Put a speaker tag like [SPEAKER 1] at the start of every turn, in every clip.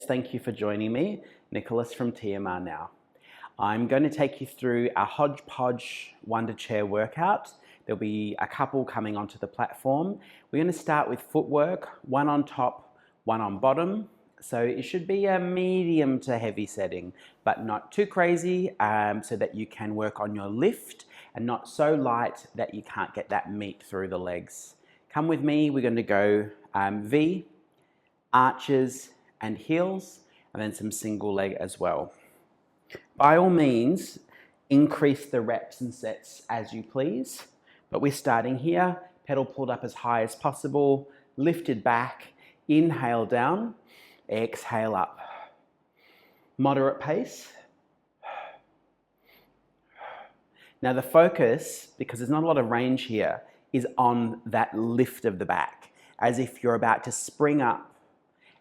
[SPEAKER 1] thank you for joining me. Nicholas from TMR now. I'm going to take you through a hodgepodge wonder chair workout. There'll be a couple coming onto the platform. We're going to start with footwork, one on top, one on bottom. So it should be a medium to heavy setting, but not too crazy, so that you can work on your lift, and not so light that you can't get that meat through the legs. Come with me, we're going to go V, arches and heels, and then some single leg as well. By all means, increase the reps and sets as you please, but we're starting here, pedal pulled up as high as possible, lifted back, inhale down, exhale up. Moderate pace. Now the focus, because there's not a lot of range here, is on that lift of the back, as if you're about to spring up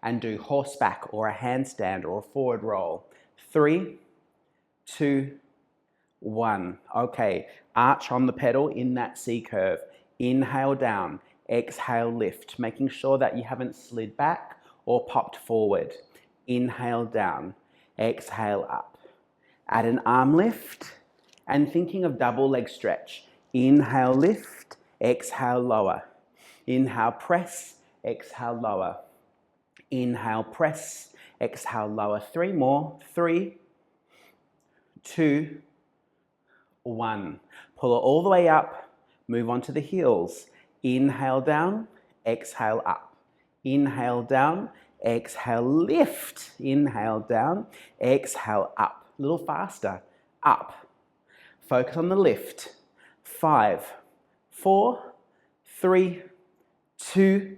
[SPEAKER 1] and do horseback or a handstand or a forward roll. 3, 2, 1. Okay, arch on the pedal in that C curve. Inhale down, exhale lift, making sure that you haven't slid back or popped forward. Inhale down, exhale up. Add an arm lift and thinking of double leg stretch. Inhale lift, exhale lower. Inhale press, exhale lower. Inhale press, exhale lower. 3 more. 3, 2, 1. Pull it all the way up, move on to the heels. Inhale down, exhale up. Inhale down, exhale lift. Inhale down, exhale up. A little faster, up. Focus on the lift. 5, 4, 3, 2,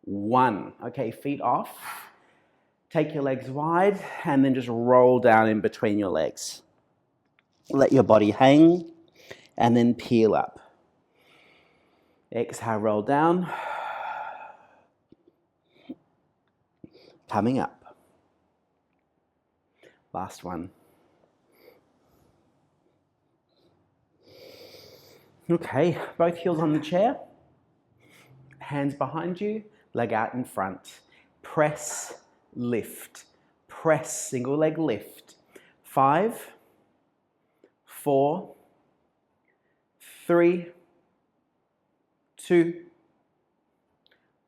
[SPEAKER 1] 1. Okay, feet off. Take your legs wide and then just roll down in between your legs. Let your body hang and then peel up. Exhale, roll down. Coming up. Last one. Okay, both heels on the chair. Hands behind you, leg out in front. Press, lift. Press, single leg lift. 5, 4, 3, 2,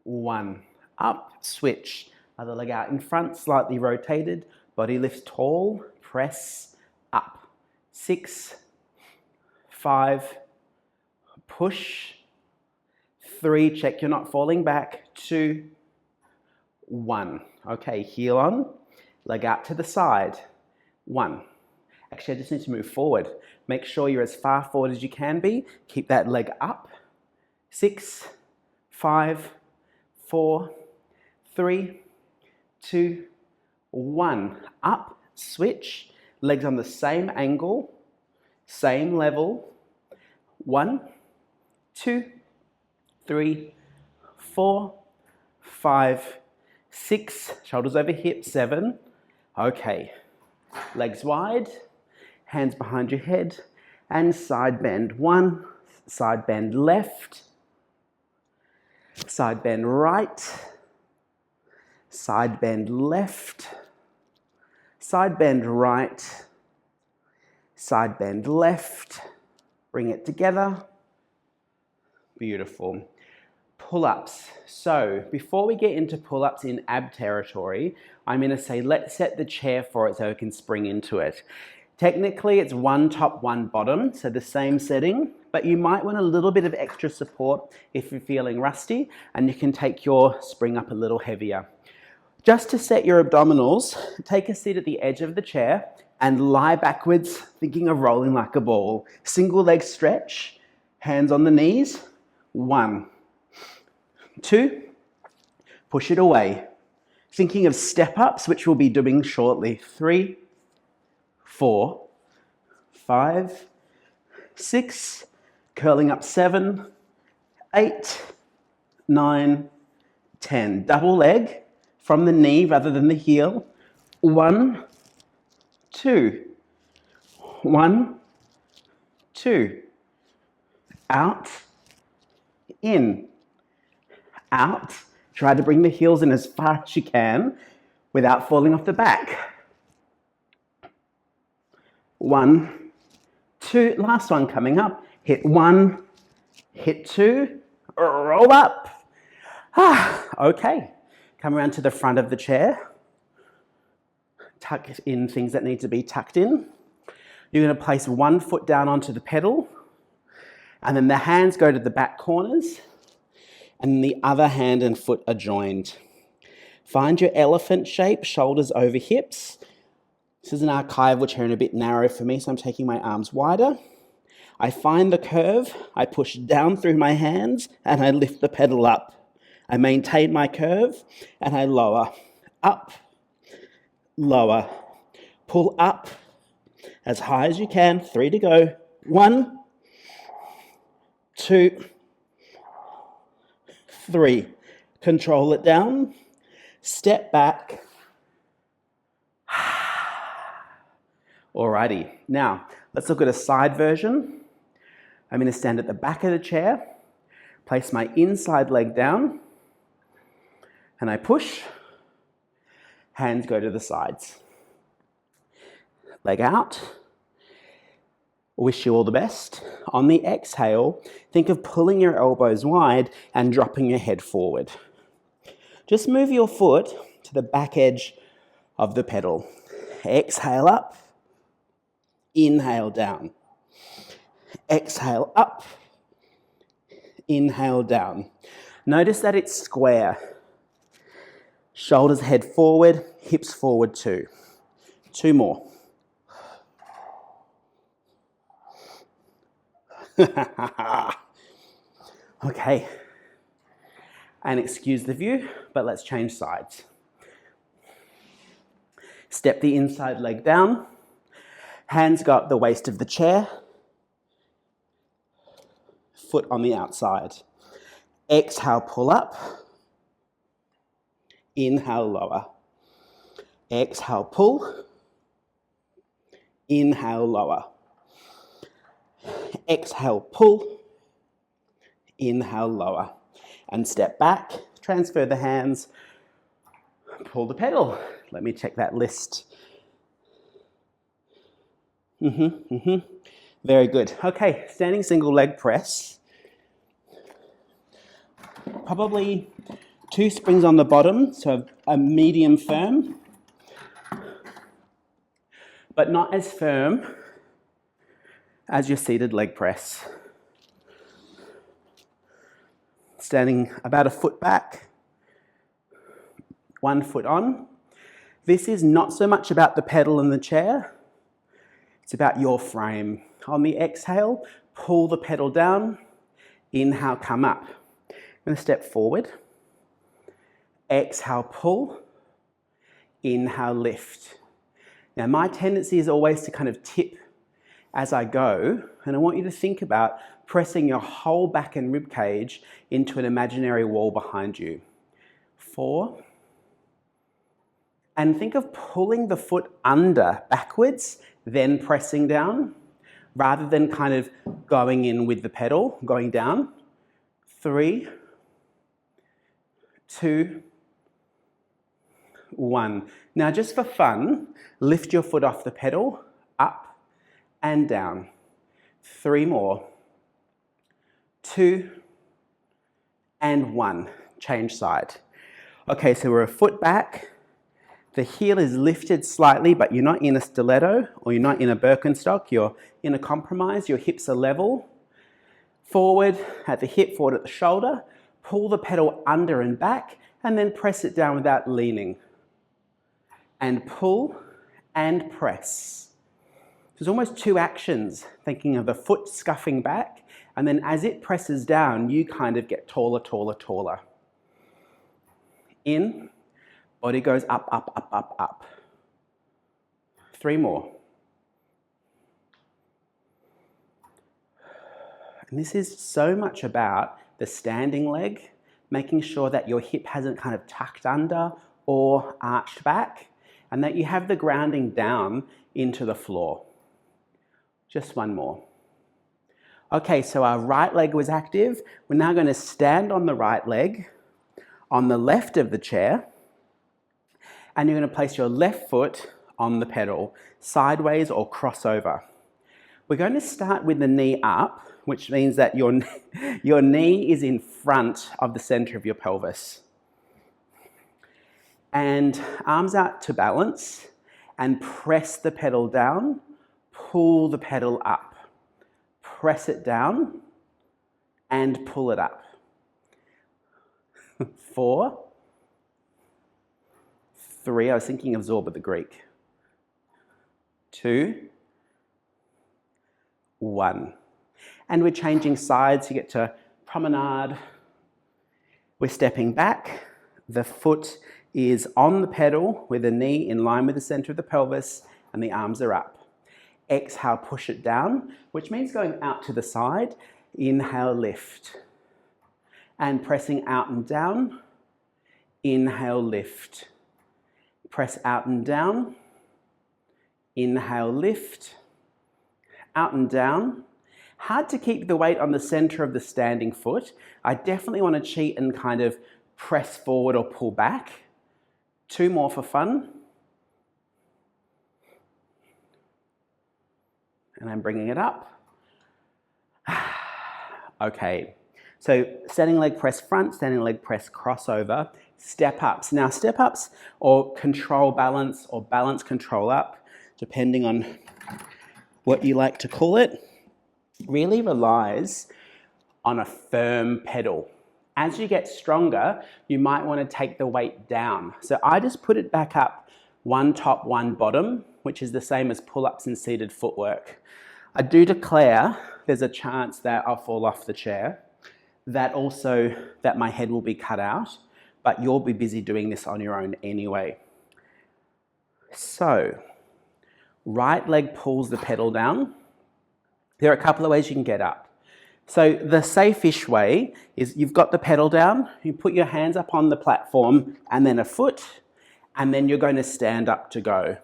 [SPEAKER 1] 1. Up, switch. Other leg out in front, slightly rotated. Body lifts tall. Press, up. 6, 5, push. 3, check you're not falling back. 2, 1. Okay, heel on, leg out to the side. 1. Actually, I just need to move forward. Make sure you're as far forward as you can be. Keep that leg up. 6, 5, 4, 3, 2, 1. Up, switch. Legs on the same angle, same level. 1, 2, 3, 4, 5, 6. Shoulders over hips. 7. Okay. Legs wide. Hands behind your head. And side bend. 1. Side bend left. Side bend right. Side bend left. Side bend right. Side bend left. Bring it together. Beautiful. Pull-ups. So before we get into pull-ups in ab territory, I'm going to say let's set the chair for it so we can spring into it. Technically it's one top, one bottom, so the same setting, but you might want a little bit of extra support if you're feeling rusty, and you can take your spring up a little heavier. Just to set your abdominals, take a seat at the edge of the chair and lie backwards, thinking of rolling like a ball. Single leg stretch, hands on the knees. 1, 2, push it away. Thinking of step ups, which we'll be doing shortly. 3, 4, 5, 6, curling up. 7, 8, 9, 10. Double leg from the knee rather than the heel. 1, 2, 1, 2. Out, in, out. Try to bring the heels in as far as you can. without falling off the back. 1, 2, last one coming up. Hit 1, hit 2, roll up. Okay, come around to the front of the chair. Tuck in things that need to be tucked in. You're going to place one foot down onto the pedal, and then the hands go to the back corners, and the other hand and foot are joined. Find your elephant shape, shoulders over hips. This is an archive which are a bit narrow for me, so I'm taking my arms wider. I find the curve, I push down through my hands, and I lift the pedal up. I maintain my curve, and I lower, up, lower, pull up as high as you can. 3 to go. 1, 2, 3. Control it down. Step back. Alrighty, now let's look at a side version. I'm going to stand at the back of the chair, place my inside leg down, and I push. Hands go to the sides. Leg out. Wish you all the best. On the exhale, think of pulling your elbows wide and dropping your head forward. Just move your foot to the back edge of the pedal. Exhale up. Inhale down. Exhale up. Inhale down. Notice that it's square. Shoulders head forward, hips forward too. 2 more. Okay. And excuse the view, but let's change sides. Step the inside leg down. Hands go up the waist of the chair. Foot on the outside. Exhale, pull up. Inhale, lower. Exhale, pull. Inhale, lower. Exhale, pull. Inhale, lower. And step back, transfer the hands, pull the pedal. Let me check that list. Very good. Okay, standing single leg press. Probably 2 springs on the bottom, so a medium firm, but not as firm as your seated leg press. Standing about a foot back, 1 foot on. This is not so much about the pedal and the chair, it's about your frame. On the exhale, pull the pedal down, inhale, come up. I'm going to step forward. Exhale, pull. Inhale, lift. Now, my tendency is always to kind of tip as I go, and I want you to think about pressing your whole back and rib cage into an imaginary wall behind you. 4. And think of pulling the foot under backwards, then pressing down, rather than kind of going in with the pedal, going down. 3, 2, 1. Now, just for fun, lift your foot off the pedal, up and down. 3 more. 2 and 1. Change side. Okay, so we're a foot back. The heel is lifted slightly, but you're not in a stiletto or you're not in a Birkenstock. You're in a compromise. Your hips are level. Forward at the hip, forward at the shoulder. Pull the pedal under and back, and then press it down without leaning. And pull and press. There's almost 2 actions, thinking of the foot scuffing back, and then as it presses down, you kind of get taller, taller, taller. In, body goes up, up, up, up, up. 3 more. And this is so much about the standing leg, making sure that your hip hasn't kind of tucked under or arched back, and that you have the grounding down into the floor. Just 1 more. Okay, so our right leg was active. We're now going to stand on the right leg, on the left of the chair, And you're going to place your left foot on the pedal, sideways or crossover. We're going to start with the knee up, which means that your knee is in front of the center of your pelvis. And arms out to balance, and press the pedal down, pull the pedal up. Press it down and pull it up. 4, 3, I was thinking of Zorba the Greek. 2, 1. And we're changing sides. You get to promenade. We're stepping back. The foot is on the pedal with the knee in line with the center of the pelvis, and the arms are up. Exhale, push it down, which means going out to the side. Inhale, lift. And pressing out and down. Inhale, lift. Press out and down. Inhale, lift. Out and down. Hard to keep the weight on the center of the standing foot. I definitely want to cheat and kind of press forward or pull back. 2 more for fun. And I'm bringing it up. Okay, so standing leg press front, standing leg press crossover, step ups. Now step ups or control balance or balance control up, depending on what you like to call it, really relies on a firm pedal. As you get stronger, you might want to take the weight down. So I just put it back up, 1 top, 1 bottom, which is the same as pull-ups and seated footwork. I do declare there's a chance that I'll fall off the chair, that my head will be cut out, but you'll be busy doing this on your own anyway. So, right leg pulls the pedal down. There are a couple of ways you can get up. So the safe-ish way is you've got the pedal down, you put your hands up on the platform and then a foot, and then you're going to stand up to go.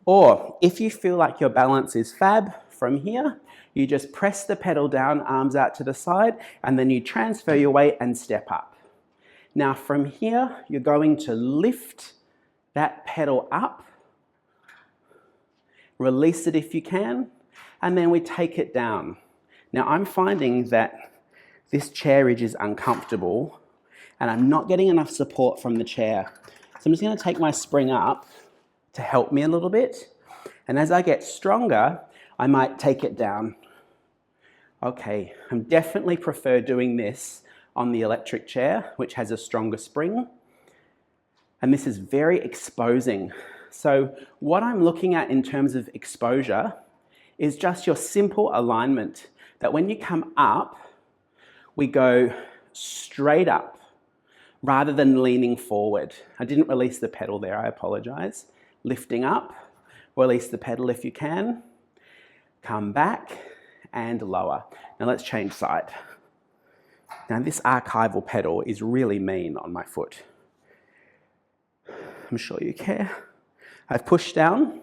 [SPEAKER 1] Or if you feel like your balance is fab from here, you just press the pedal down, arms out to the side, and then you transfer your weight and step up. Now from here, you're going to lift that pedal up, release it if you can, and then we take it down. Now I'm finding that this chair ridge is uncomfortable and I'm not getting enough support from the chair. So I'm just going to take my spring up to help me a little bit. And as I get stronger, I might take it down. Okay, I definitely prefer doing this on the electric chair, which has a stronger spring. And this is very exposing. So what I'm looking at in terms of exposure is just your simple alignment. That when you come up, we go straight up rather than leaning forward. I didn't release the pedal there, I apologize. Lifting up, release the pedal if you can. Come back and lower. Now let's change side. Now this archival pedal is really mean on my foot. I'm sure you care. I've pushed down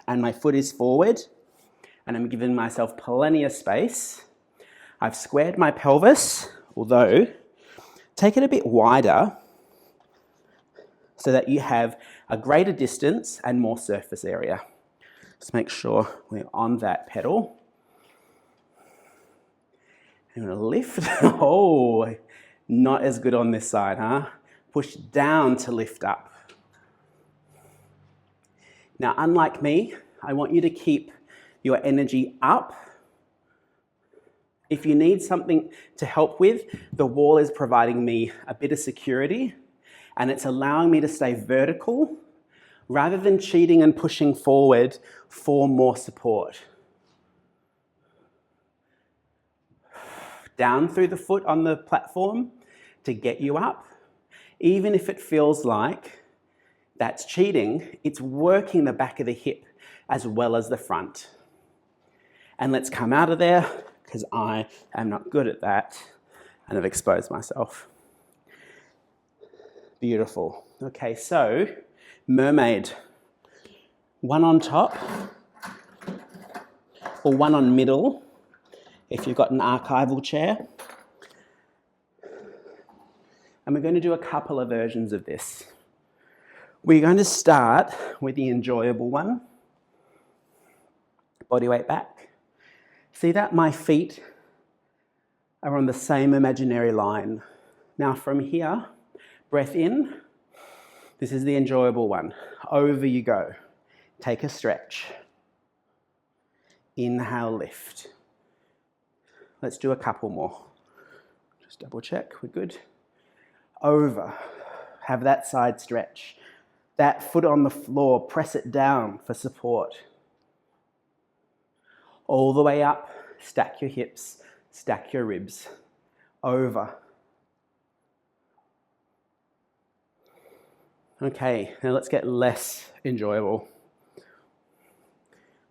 [SPEAKER 1] and my foot is forward. And I'm giving myself plenty of space. I've squared my pelvis, although take it a bit wider so that you have a greater distance and more surface area. Just make sure we're on that pedal. I'm going to lift. Oh, not as good on this side, huh? Push down to lift up. Now, unlike me, I want you to keep your energy up. If you need something to help with, the wall is providing me a bit of security and it's allowing me to stay vertical rather than cheating and pushing forward for more support. Down through the foot on the platform to get you up. Even if it feels like that's cheating, it's working the back of the hip as well as the front. And let's come out of there because I am not good at that and I've exposed myself. Beautiful. Okay, so mermaid. 1 on top or 1 on middle if you've got an archival chair. And we're going to do a couple of versions of this. We're going to start with the enjoyable one. Body weight back. See that? My feet are on the same imaginary line. Now from here, breath in. This is the enjoyable one. Over you go. Take a stretch. Inhale, lift. Let's do a couple more. Just double check, we're good. Over. Have that side stretch. That foot on the floor, press it down for support. All the way up, stack your hips, stack your ribs. Over. Okay, now let's get less enjoyable.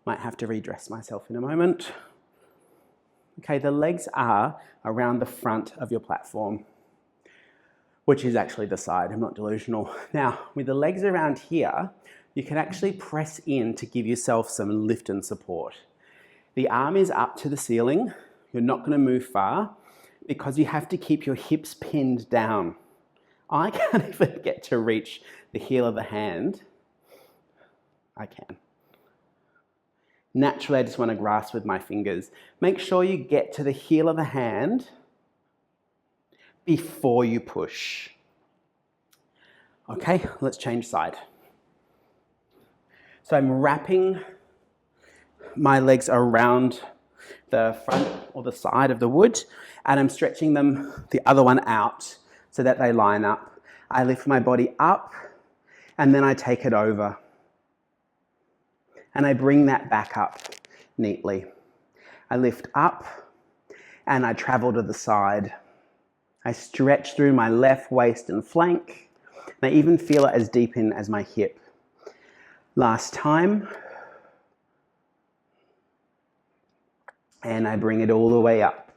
[SPEAKER 1] Might have to redress myself in a moment. Okay, the legs are around the front of your platform, which is actually the side. I'm not delusional. Now, with the legs around here, you can actually press in to give yourself some lift and support. The arm is up to the ceiling. You're not going to move far because you have to keep your hips pinned down. I can't even get to reach the heel of the hand. I can. Naturally, I just want to grasp with my fingers. Make sure you get to the heel of the hand before you push. Okay, let's change side. So I'm wrapping my legs around the front or the side of the wood, and I'm stretching them the other one out so that they line up. I lift my body up and then I take it over. And I bring that back up neatly. I lift up and I travel to the side. I stretch through my left waist and flank. And I even feel it as deep in as my hip. Last time. And I bring it all the way up.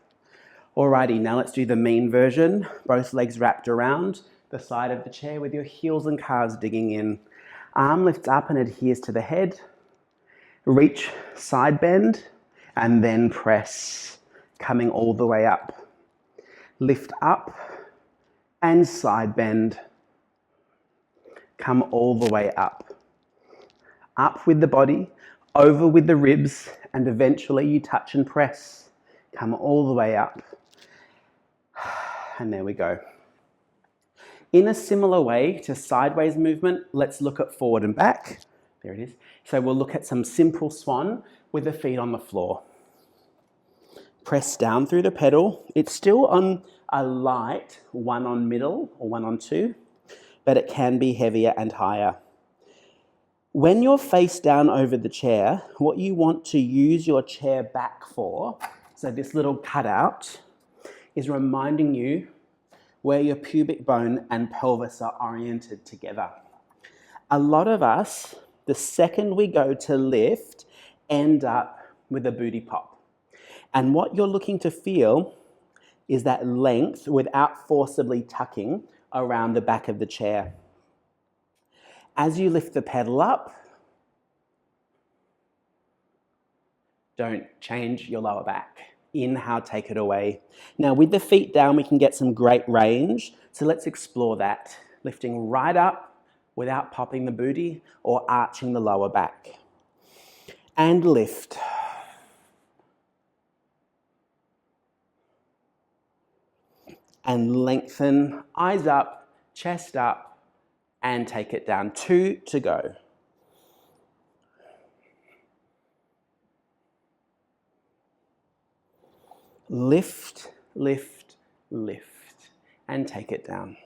[SPEAKER 1] Alrighty, now let's do the mean version. Both legs wrapped around the side of the chair with your heels and calves digging in. Arm lifts up and adheres to the head. Reach, side bend, and then press, coming all the way up. Lift up and side bend. Come all the way up. Up with the body, over with the ribs, and eventually you touch and press. Come all the way up. And there we go. In a similar way to sideways movement, let's look at forward and back. There it is. So we'll look at some simple swan with the feet on the floor. Press down through the pedal. It's still on a light 1 on middle or 1 on 2, but it can be heavier and higher. When you're face down over the chair, what you want to use your chair back for, so this little cutout, is reminding you where your pubic bone and pelvis are oriented together. A lot of us, the second we go to lift, end up with a booty pop. And what you're looking to feel is that length without forcibly tucking around the back of the chair. As you lift the pedal up, don't change your lower back. Inhale, take it away. Now with the feet down, we can get some great range. So let's explore that. Lifting right up without popping the booty or arching the lower back. And lift. And lengthen, eyes up, chest up, and take it down. 2 to go. Lift, lift, lift, and take it down.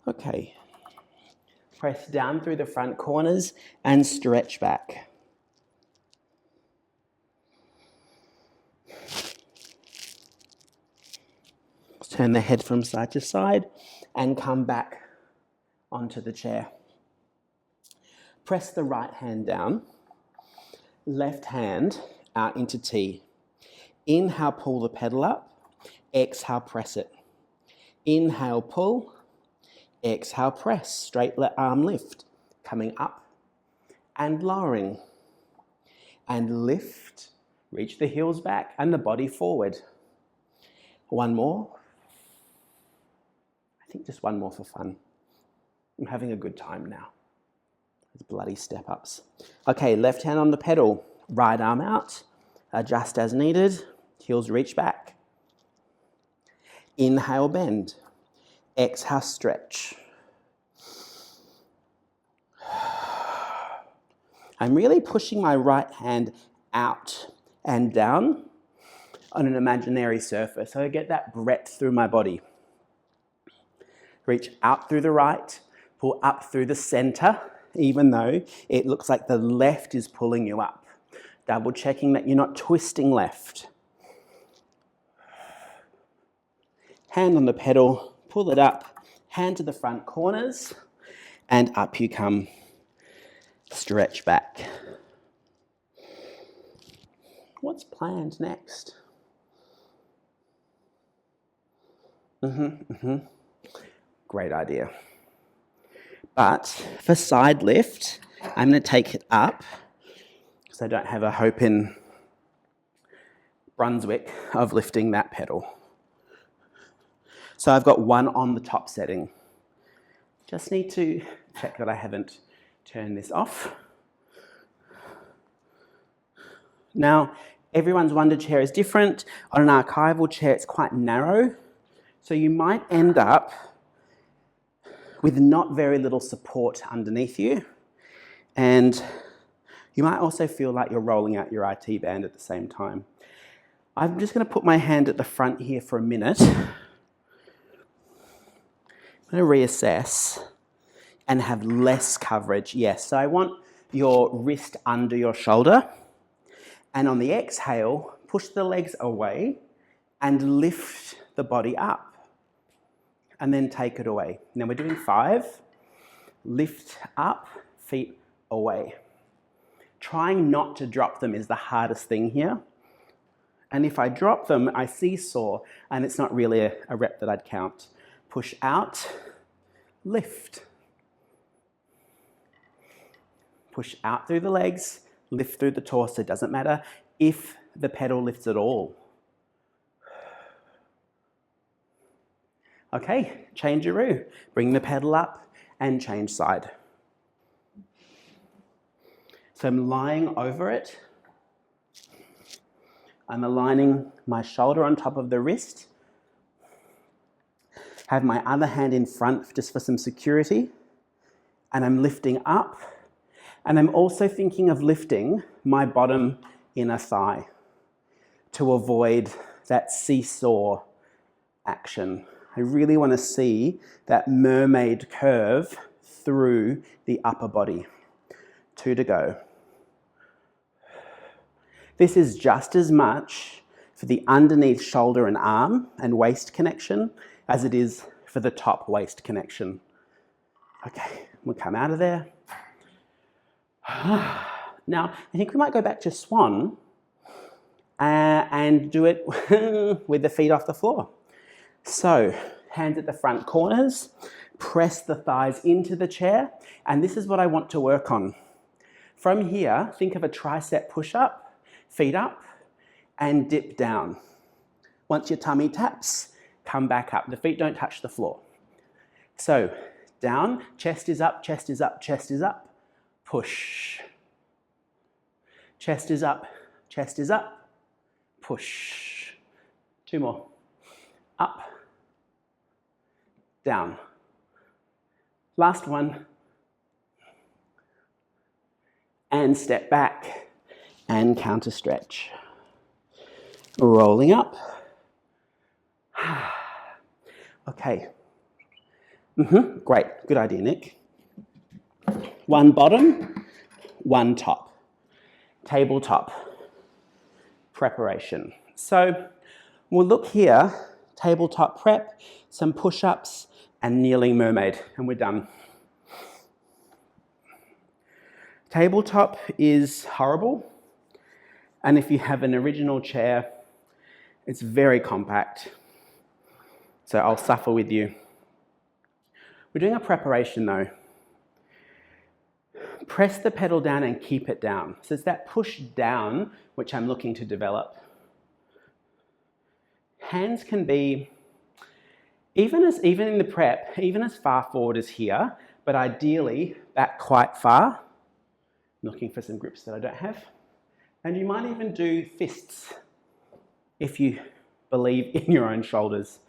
[SPEAKER 1] Okay. Press down through the front corners and stretch back. Turn the head from side to side and come back onto the chair. Press the right hand down, left hand out into T. Inhale, pull the pedal up. Exhale, press it. Inhale, pull. Exhale, press. Straight arm lift. Coming up and lowering. And lift. Reach the heels back and the body forward. One more. I think just one more for fun. I'm having a good time now. Those bloody step-ups. Okay, left hand on the pedal, right arm out, adjust as needed, heels reach back. Inhale, bend. Exhale, stretch. I'm really pushing my right hand out and down on an imaginary surface, so I get that breadth through my body. Reach out through the right, pull up through the center, even though it looks like the left is pulling you up. Double checking that you're not twisting left. Hand on the pedal, pull it up, hand to the front corners, and up you come. Stretch back. What's planned next? Great idea. But for side lift, I'm going to take it up because I don't have a hope in Brunswick of lifting that pedal. So I've got one on the top setting. Just need to check that I haven't turned this off. Now, everyone's wunda chair is different. On an archival chair, it's quite narrow. So you might end up with not very little support underneath you. And you might also feel like you're rolling out your IT band at the same time. I'm just going to put my hand at the front here for a minute. I'm going to reassess and have less coverage. Yes, so I want your wrist under your shoulder. And on the exhale, push the legs away and lift the body up. And then take it away. Now we're doing 5. Lift up, feet away. Trying not to drop them is the hardest thing here. And if I drop them, I seesaw, and it's not really a rep that I'd count. Push out, lift. Push out through the legs, lift through the torso. It doesn't matter if the pedal lifts at all. Okay, changearoo. Bring the pedal up and change side. So I'm lying over it. I'm aligning my shoulder on top of the wrist. Have my other hand in front just for some security. And I'm lifting up. And I'm also thinking of lifting my bottom inner thigh to avoid that seesaw action. I really want to see that mermaid curve through the upper body. 2 to go. This is just as much for the underneath shoulder and arm and waist connection as it is for the top waist connection. Okay, we'll come out of there. Now, I think we might go back to swan and do it with the feet off the floor. So, hands at the front corners, press the thighs into the chair, and this is what I want to work on. From here, think of a tricep push-up, feet up, and dip down. Once your tummy taps, come back up. The feet don't touch the floor. So, down, chest is up, chest is up, chest is up, push. Chest is up, push. 2 more. Up, down. Last one. And step back and counter stretch. Rolling up. Okay. Great. Good idea, Nick. 1 bottom, 1 top. Tabletop preparation. So we'll look here, tabletop prep, some push-ups, and kneeling mermaid, and we're done. Tabletop is horrible, and if you have an original chair, it's very compact, so I'll suffer with you. We're doing a preparation though. Press the pedal down and keep it down. So it's that push down which I'm looking to develop. Hands can be, even in the prep, even as far forward as here, but ideally back quite far. I'm looking for some grips that I don't have. And you might even do fists if you believe in your own shoulders.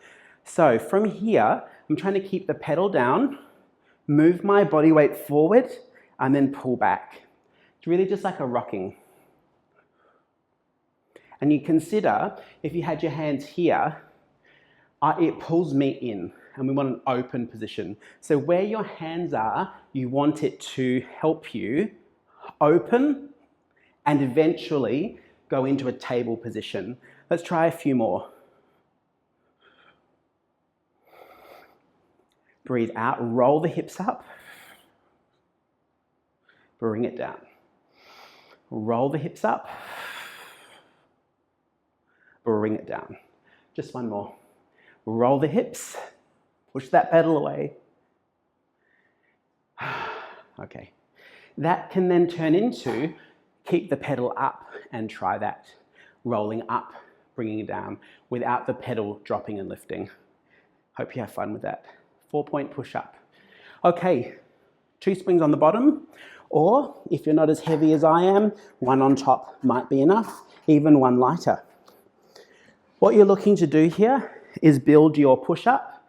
[SPEAKER 1] So from here, I'm trying to keep the pedal down, move my body weight forward, and then pull back. It's really just like a rocking. And you consider, if you had your hands here, it pulls me in, and we want an open position. So where your hands are, you want it to help you open and eventually go into a table position. Let's try a few more. Breathe out, roll the hips up, bring it down. Roll the hips up, bring it down. Just one more. Roll the hips, push that pedal away. Okay. That can then turn into keep the pedal up and try that. Rolling up, bringing it down without the pedal dropping and lifting. Hope you have fun with that. 4-point push-up. Okay, 2 springs on the bottom, or if you're not as heavy as I am, 1 on top might be enough, even 1 lighter. What you're looking to do here is build your push-up,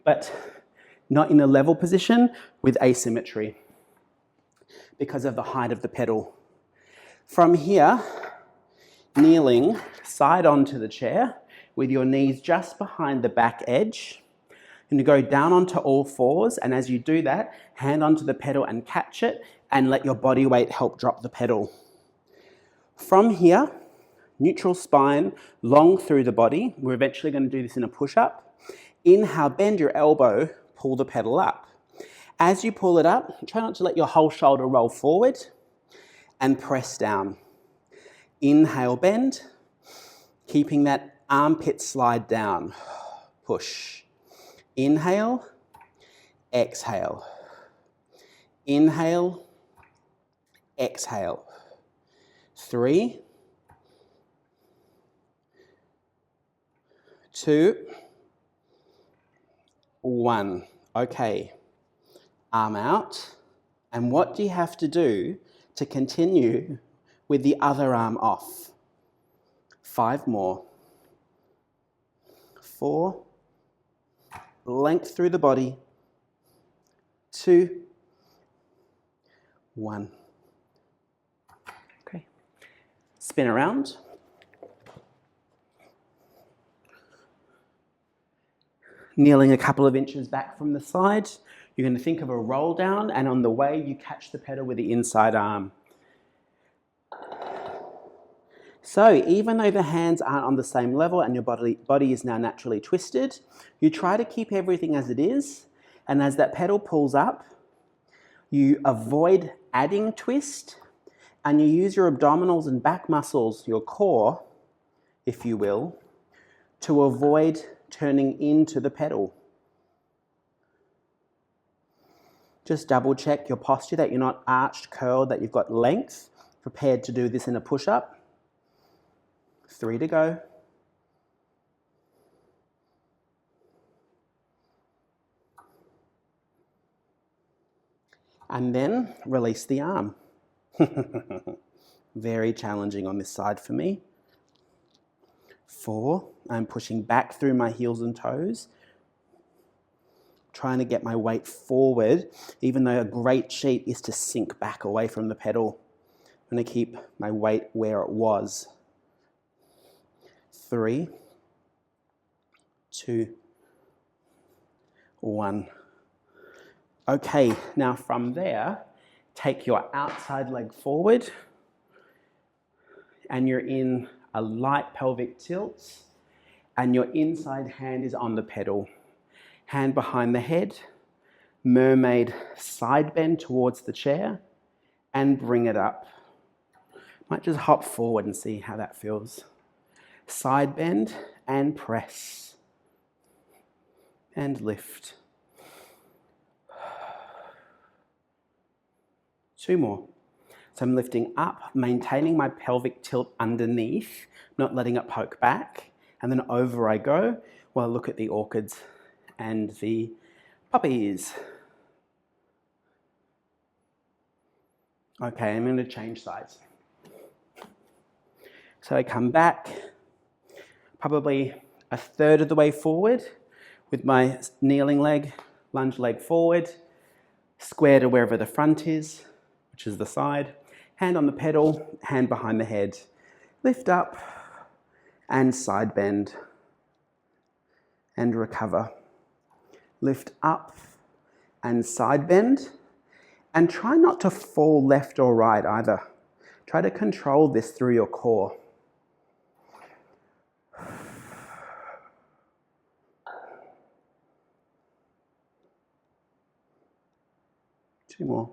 [SPEAKER 1] but not in a level position with asymmetry because of the height of the pedal. From here, kneeling side onto the chair with your knees just behind the back edge. And you go down onto all fours, and as you do that, hand onto the pedal and catch it, and let your body weight help drop the pedal. From here, neutral spine, long through the body. We're eventually going to do this in a push-up. Inhale, bend your elbow, pull the pedal up. As you pull it up, try not to let your whole shoulder roll forward, and press down. Inhale, bend, keeping that armpit slide down. Push. Inhale, exhale. Inhale, exhale. 3, 2, 1. Okay, arm out. And what do you have to do to continue with the other arm off? 5 more. 4, length through the body. 2, 1. Okay. Spin around. Kneeling a couple of inches back from the side. You're going to think of a roll down, and on the way you catch the pedal with the inside arm. So even though the hands aren't on the same level and your body is now naturally twisted, you try to keep everything as it is, and as that pedal pulls up, you avoid adding twist, and you use your abdominals and back muscles, your core, if you will, to avoid turning into the pedal. Just double check your posture, that you're not arched, curled, that you've got length, prepared to do this in a push-up. 3 to go. And then release the arm. Very challenging on this side for me. 4, I'm pushing back through my heels and toes, trying to get my weight forward, even though a great cheat is to sink back away from the pedal. I'm going to keep my weight where it was. 3, 2, 1. Okay, now from there, take your outside leg forward, and you're in a light pelvic tilt, and your inside hand is on the pedal. Hand behind the head, mermaid side bend towards the chair, and bring it up. Might just hop forward and see how that feels. Side bend and press. And lift. 2 more. So I'm lifting up, maintaining my pelvic tilt underneath, not letting it poke back, and then over I go while I look at the orchids and the puppies. Okay, I'm going to change sides. So I come back probably a third of the way forward with my kneeling leg, lunge leg forward, square to wherever the front is, which is the side, hand on the pedal, hand behind the head, lift up and side bend and recover. Lift up and side bend, and try not to fall left or right either. Try to control this through your core. Two more.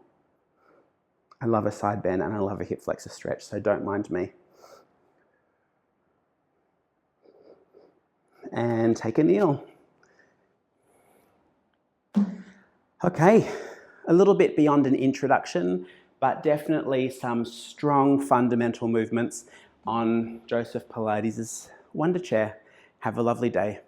[SPEAKER 1] I love a side bend and I love a hip flexor stretch, so don't mind me. And take a kneel. Okay, a little bit beyond an introduction, but definitely some strong fundamental movements on Joseph Pilates' Wonder Chair. Have a lovely day.